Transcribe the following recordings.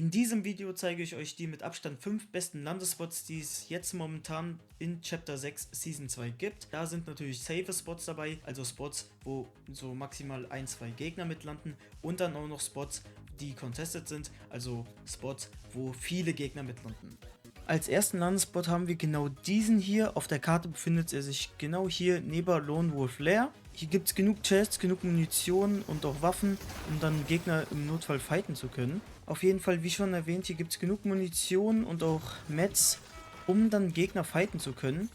In diesem Video zeige ich euch die mit Abstand 5 besten Landespots, die es jetzt momentan in Chapter 6 Season 2 gibt. Da sind natürlich safe Spots dabei, also Spots, wo so maximal 1-2 Gegner mit landen und dann auch noch Spots, die contested sind, also Spots, wo viele Gegner mit landen. Als ersten Landespot haben wir genau diesen hier. Auf der Karte befindet er sich genau hier neben Lone Wolf Lair. Hier gibt es genug Chests, genug Munition und auch Waffen, um dann Gegner im Notfall fighten zu können. Auf jeden Fall, wie schon erwähnt, hier gibt es genug Munition und auch Mets, um dann Gegner fighten zu können.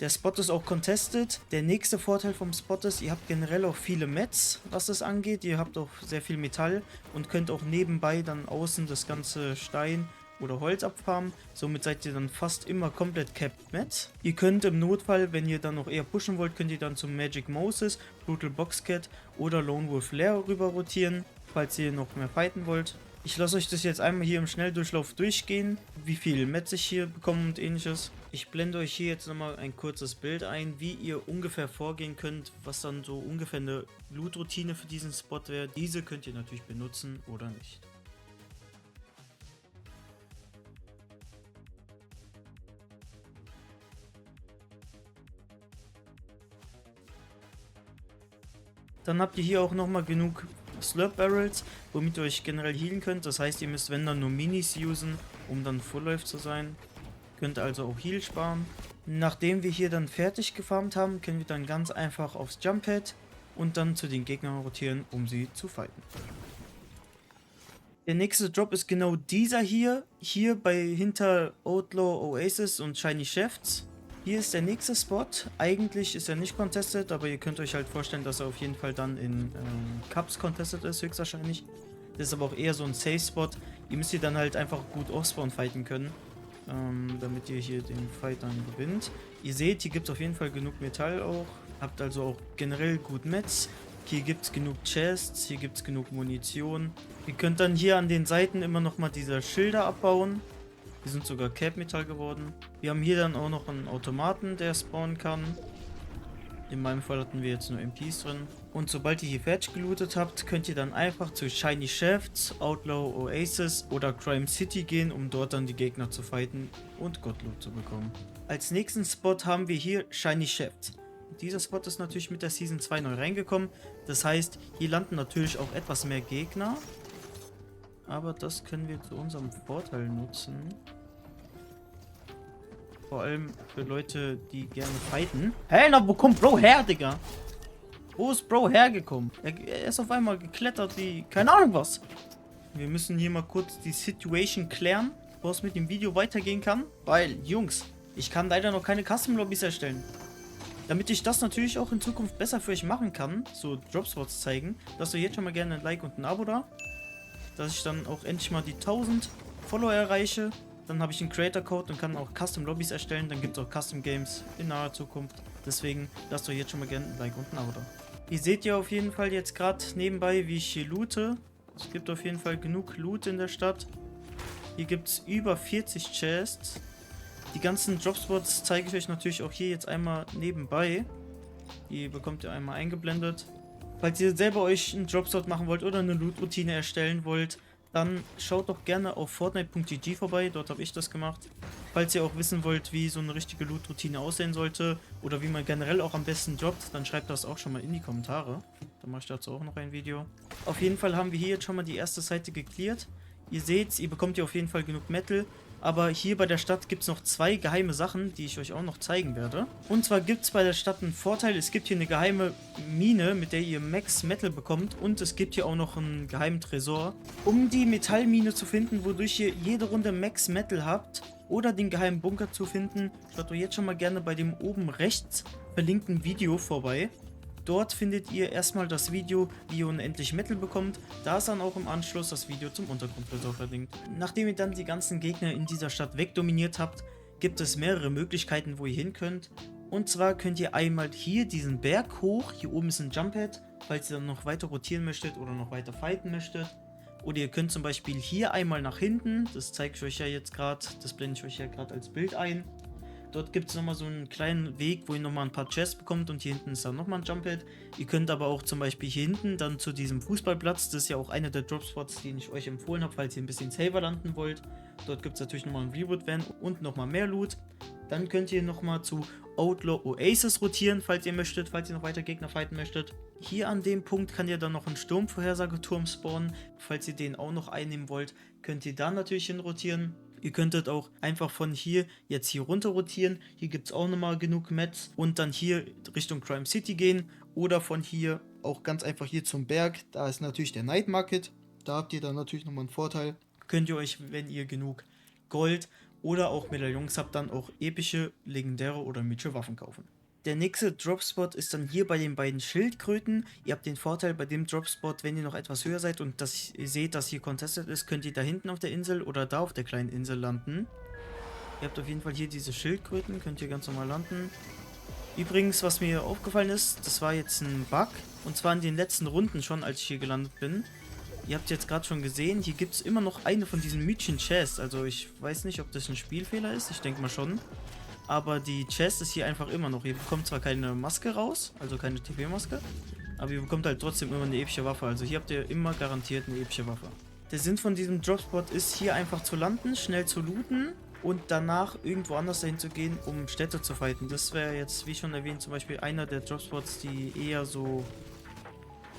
Der Spot ist auch contested. Der nächste Vorteil vom Spot ist, ihr habt generell auch viele Mets, was das angeht. Ihr habt auch sehr viel Metall und könnt auch nebenbei dann außen das ganze Stein oder Holz abfarmen. Somit seid ihr dann fast immer komplett capped Mets. Ihr könnt im Notfall, wenn ihr dann noch eher pushen wollt, könnt ihr dann zum Magic Moses, Brutal Boxcat oder Lone Wolf Lair rüber rotieren, falls ihr noch mehr fighten wollt. Ich lasse euch das jetzt einmal hier im Schnelldurchlauf durchgehen, wie viel Mets ich hier bekomme und ähnliches. Ich blende euch hier jetzt nochmal ein kurzes Bild ein, wie ihr ungefähr vorgehen könnt, was dann so ungefähr eine Loot-Routine für diesen Spot wäre. Diese könnt ihr natürlich benutzen oder nicht. Dann habt ihr hier auch nochmal genug Slurp Barrels, womit ihr euch generell healen könnt. Das heißt, ihr müsst wenn dann nur Minis usen, um dann Full Life zu sein. Könnt also auch Heal sparen. Nachdem wir hier dann fertig gefarmt haben, können wir dann ganz einfach aufs Jump Pad und dann zu den Gegnern rotieren, um sie zu fighten. Der nächste Drop ist genau dieser hier bei hinter Outlaw Oasis und Shiny Shafts. Hier ist der nächste Spot. Eigentlich ist er nicht contested, aber ihr könnt euch halt vorstellen, dass er auf jeden Fall dann in Cups contested ist, höchstwahrscheinlich. Das ist aber auch eher so ein Safe Spot. Ihr müsst hier dann halt einfach gut Offspawn fighten können, damit ihr hier den Fight dann gewinnt. Ihr seht, hier gibt es auf jeden Fall genug Metall auch. Habt also auch generell gut Mets. Hier gibt es genug Chests, hier gibt es genug Munition. Ihr könnt dann hier an den Seiten immer nochmal diese Schilder abbauen. Die sind sogar Cap-Metall geworden. Wir haben hier dann auch noch einen Automaten, der spawnen kann. In meinem Fall hatten wir jetzt nur MPs drin. Und sobald ihr hier fertig gelootet habt, könnt ihr dann einfach zu Shiny Shafts, Outlaw Oasis oder Crime City gehen, um dort dann die Gegner zu fighten und Godloot zu bekommen. Als nächsten Spot haben wir hier Shiny Shafts. Dieser Spot ist natürlich mit der Season 2 neu reingekommen. Das heißt, hier landen natürlich auch etwas mehr Gegner. Aber das können wir zu unserem Vorteil nutzen. Vor allem für Leute, die gerne fighten. Hey, na, wo kommt Bro her, Digga? Wo ist Bro hergekommen? Er ist auf einmal geklettert wie... keine Ahnung was. Wir müssen hier mal kurz die Situation klären, bevor es mit dem Video weitergehen kann. Weil, Jungs, ich kann leider noch keine Custom-Lobbys erstellen. Damit ich das natürlich auch in Zukunft besser für euch machen kann, so Dropspots zeigen, lasst euch jetzt schon mal gerne ein Like und ein Abo da. Dass ich dann auch endlich mal die 1000 Follower erreiche. Dann habe ich einen Creator Code und kann auch Custom Lobbys erstellen. Dann gibt es auch Custom Games in naher Zukunft. Deswegen lasst euch jetzt schon mal gerne ein Like und ein Abo da. Ihr seht ja auf jeden Fall jetzt gerade nebenbei, wie ich hier loote. Es gibt auf jeden Fall genug Loot in der Stadt. Hier gibt es über 40 Chests. Die ganzen Dropspots zeige ich euch natürlich auch hier jetzt einmal nebenbei. Die bekommt ihr einmal eingeblendet. Falls ihr selber euch einen Dropspot machen wollt oder eine Loot-Routine erstellen wollt, dann schaut doch gerne auf Fortnite.gg vorbei, dort habe ich das gemacht. Falls ihr auch wissen wollt, wie so eine richtige Loot-Routine aussehen sollte oder wie man generell auch am besten droppt, dann schreibt das auch schon mal in die Kommentare. Dann mache ich dazu auch noch ein Video. Auf jeden Fall haben wir hier jetzt schon mal die erste Seite gecleart. Ihr seht, ihr bekommt hier auf jeden Fall genug Metal. Aber hier bei der Stadt gibt es noch 2 geheime Sachen, die ich euch auch noch zeigen werde. Und zwar gibt es bei der Stadt einen Vorteil. Es gibt hier eine geheime Mine, mit der ihr Max Metal bekommt. Und es gibt hier auch noch einen geheimen Tresor. Um die Metallmine zu finden, wodurch ihr jede Runde Max Metal habt, oder den geheimen Bunker zu finden, schaut doch jetzt schon mal gerne bei dem oben rechts verlinkten Video vorbei. Dort findet ihr erstmal das Video, wie ihr unendlich Metal bekommt. Da ist dann auch im Anschluss das Video zum Untergrundtresor verlinkt. Nachdem ihr dann die ganzen Gegner in dieser Stadt wegdominiert habt, gibt es mehrere Möglichkeiten, wo ihr hin könnt. Und zwar könnt ihr einmal hier diesen Berg hoch, hier oben ist ein Jump Pad, falls ihr dann noch weiter rotieren möchtet oder noch weiter fighten möchtet. Oder ihr könnt zum Beispiel hier einmal nach hinten, das zeige ich euch ja jetzt gerade, das blende ich euch ja gerade als Bild ein. Dort gibt es nochmal so einen kleinen Weg, wo ihr nochmal ein paar Chests bekommt und hier hinten ist dann nochmal ein Jump Pad. Ihr könnt aber auch zum Beispiel hier hinten dann zu diesem Fußballplatz, das ist ja auch einer der Dropspots, den ich euch empfohlen habe, falls ihr ein bisschen safer landen wollt. Dort gibt es natürlich nochmal einen Reroute Van und nochmal mehr Loot. Dann könnt ihr nochmal zu Outlaw Oasis rotieren, falls ihr möchtet, falls ihr noch weiter Gegner fighten möchtet. Hier an dem Punkt kann ihr dann noch einen Sturmvorhersageturm spawnen. Falls ihr den auch noch einnehmen wollt, könnt ihr da natürlich hin rotieren. Ihr könntet auch einfach von hier jetzt hier runter rotieren. Hier gibt es auch nochmal genug Mets. Und dann hier Richtung Crime City gehen. Oder von hier auch ganz einfach hier zum Berg. Da ist natürlich der Night Market. Da habt ihr dann natürlich nochmal einen Vorteil. Könnt ihr euch, wenn ihr genug Gold oder auch Medaillons habt, dann auch epische, legendäre oder mythische Waffen kaufen. Der nächste Dropspot ist dann hier bei den beiden Schildkröten. Ihr habt den Vorteil bei dem Dropspot, wenn ihr noch etwas höher seid und ihr seht, dass hier contested ist, könnt ihr da hinten auf der Insel oder da auf der kleinen Insel landen. Ihr habt auf jeden Fall hier diese Schildkröten, könnt ihr ganz normal landen. Übrigens, was mir aufgefallen ist, das war jetzt ein Bug. Und zwar in den letzten Runden schon, als ich hier gelandet bin. Ihr habt jetzt gerade schon gesehen, hier gibt es immer noch eine von diesen mythischen Chests. Also ich weiß nicht, ob das ein Spielfehler ist, ich denke mal schon. Aber die Chest ist hier einfach immer noch. Ihr bekommt zwar keine Maske raus, also keine TP-Maske, aber ihr bekommt halt trotzdem immer eine epische Waffe. Also hier habt ihr immer garantiert eine epische Waffe. Der Sinn von diesem Dropspot ist, hier einfach zu landen, schnell zu looten und danach irgendwo anders dahin zu gehen, um Städte zu fighten. Das wäre jetzt, wie schon erwähnt, zum Beispiel einer der Dropspots, die eher so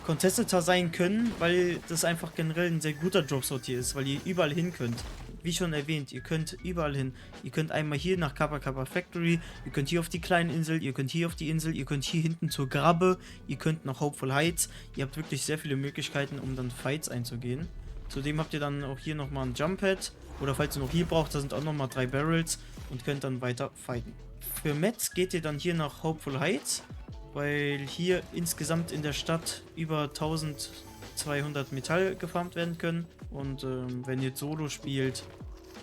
contesteter sein können, weil das einfach generell ein sehr guter Dropspot hier ist, weil ihr überall hin könnt. Wie schon erwähnt, ihr könnt überall hin. Ihr könnt einmal hier nach Kappa Kappa Factory, ihr könnt hier auf die kleine Insel, ihr könnt hier auf die Insel, ihr könnt hier hinten zur Grabe, ihr könnt nach Hopeful Heights. Ihr habt wirklich sehr viele Möglichkeiten, um dann Fights einzugehen. Zudem habt ihr dann auch hier nochmal ein Jump Pad. Oder falls ihr noch hier braucht, da sind auch nochmal 3 Barrels und könnt dann weiter fighten. Für Mets geht ihr dann hier nach Hopeful Heights, weil hier insgesamt in der Stadt über 1200 Metall gefarmt werden können. Und wenn ihr Solo spielt,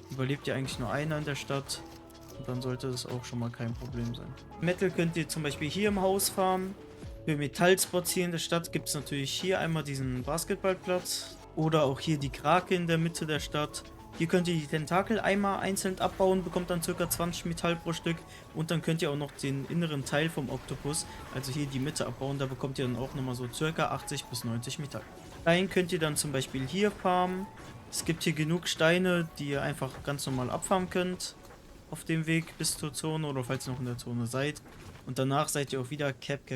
überlebt ihr eigentlich nur einer in der Stadt. Und dann sollte das auch schon mal kein Problem sein. Metal könnt ihr zum Beispiel hier im Haus farmen. Für Metallspots hier in der Stadt gibt es natürlich hier einmal diesen Basketballplatz. Oder auch hier die Krake in der Mitte der Stadt. Hier könnt ihr die Tentakel-Eimer einzeln abbauen, bekommt dann ca. 20 Metall pro Stück. Und dann könnt ihr auch noch den inneren Teil vom Oktopus, also hier die Mitte abbauen. Da bekommt ihr dann auch nochmal so ca. 80 bis 90 Metall. Stein könnt ihr dann zum Beispiel hier farmen. Es gibt hier genug Steine, die ihr einfach ganz normal abfarmen könnt. Auf dem Weg bis zur Zone oder falls ihr noch in der Zone seid. Und danach seid ihr auch wieder Cap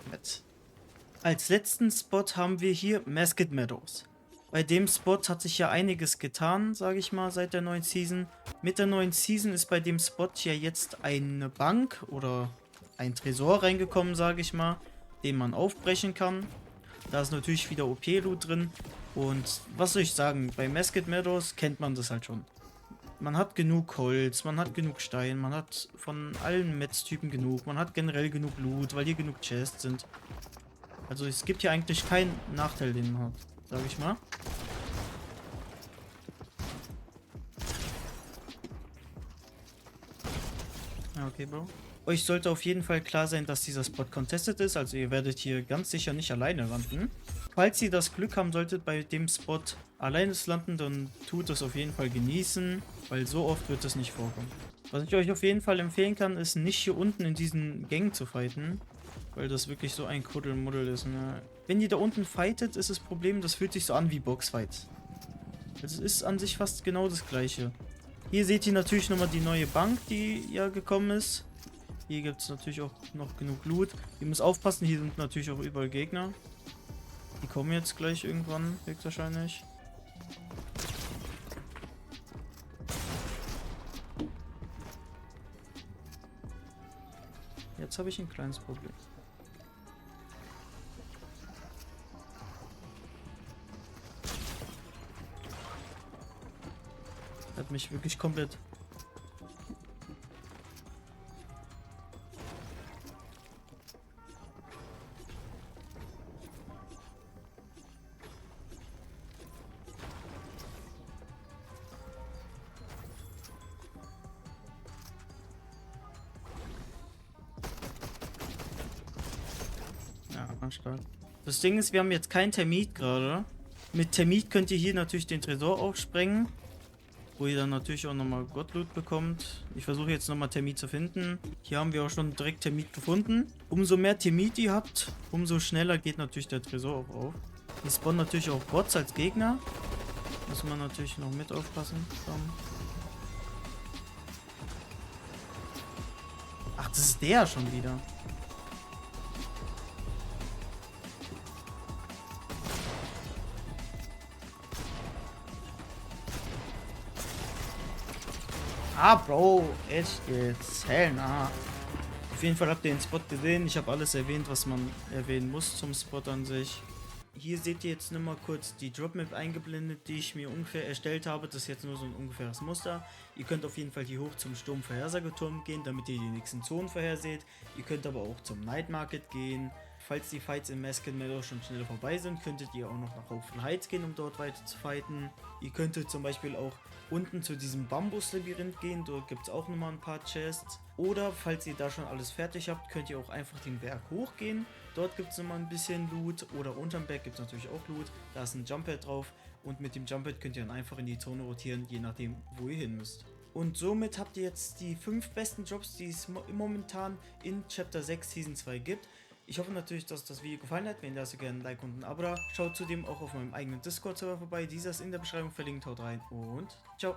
Met. Als letzten Spot haben wir hier Masked Meadows. Bei dem Spot hat sich ja einiges getan, sage ich mal, seit der neuen Season. Mit der neuen Season ist bei dem Spot ja jetzt eine Bank oder ein Tresor reingekommen, sage ich mal, den man aufbrechen kann. Da ist natürlich wieder OP-Loot drin. Und was soll ich sagen, bei Masked Meadows kennt man das halt schon. Man hat genug Holz, man hat genug Stein, man hat von allen Metz-Typen genug, man hat generell genug Loot, weil hier genug Chests sind. Also es gibt hier eigentlich keinen Nachteil, den man hat, sage ich mal. Ja, okay, Bro. Euch sollte auf jeden Fall klar sein, dass dieser Spot contested ist, also ihr werdet hier ganz sicher nicht alleine landen. Falls ihr das Glück haben solltet, bei dem Spot alleine zu landen, dann tut das auf jeden Fall genießen, weil so oft wird das nicht vorkommen. Was ich euch auf jeden Fall empfehlen kann, ist nicht hier unten in diesen Gängen zu fighten, weil das wirklich so ein Kuddelmuddel ist. Ne? Wenn ihr da unten fightet, ist das Problem, das fühlt sich so an wie Boxfights. Also es ist an sich fast genau das gleiche. Hier seht ihr natürlich nochmal die neue Bank, die ja gekommen ist. Hier gibt es natürlich auch noch genug Loot. Ihr müsst aufpassen, hier sind natürlich auch überall Gegner. Die kommen jetzt gleich irgendwann, höchstwahrscheinlich. Jetzt habe ich ein kleines Problem. Hat mich wirklich komplett... Stark. Das Ding ist, wir haben jetzt kein Termit gerade. Mit Termit könnt ihr hier natürlich den Tresor aufsprengen. wo ihr dann natürlich auch nochmal Gottloot bekommt. Ich versuche jetzt nochmal Termit zu finden. Hier haben wir auch schon direkt Termit gefunden. Umso mehr Termit ihr habt, umso schneller geht natürlich der Tresor auch auf. Hier spawnen natürlich auch Bots als Gegner. Muss man natürlich noch mit aufpassen. Ach, das ist der schon wieder. Ah, Bro, echt jetzt. Hell na. Auf jeden Fall habt ihr den Spot gesehen. Ich habe alles erwähnt, was man erwähnen muss zum Spot an sich. Hier seht ihr jetzt nur mal kurz die Dropmap eingeblendet, die ich mir ungefähr erstellt habe. Das ist jetzt nur so ein ungefähres Muster. Ihr könnt auf jeden Fall hier hoch zum Sturmvorhersageturm gehen, damit ihr die nächsten Zonen vorherseht. Ihr könnt aber auch zum Night Market gehen. Falls die Fights im Masken Meadow schon schneller vorbei sind, könntet ihr auch noch nach Hopeful Heights gehen, um dort weiter zu fighten. Ihr könntet zum Beispiel auch unten zu diesem Bambus-Labyrinth gehen, dort gibt es auch nochmal ein paar Chests. Oder falls ihr da schon alles fertig habt, könnt ihr auch einfach den Berg hochgehen. Dort gibt es nochmal ein bisschen Loot. Oder unterm Berg gibt es natürlich auch Loot. Da ist ein Jumppad drauf. Und mit dem Jumppad könnt ihr dann einfach in die Zone rotieren, je nachdem, wo ihr hin müsst. Und somit habt ihr jetzt die 5 besten Jobs, die es momentan in Chapter 6 Season 2 gibt. Ich hoffe natürlich, dass das Video gefallen hat. Wenn ja, so gerne ein Like und ein Abo da. Schaut zudem auch auf meinem eigenen Discord-Server vorbei. Dieser ist in der Beschreibung verlinkt. Haut rein und ciao.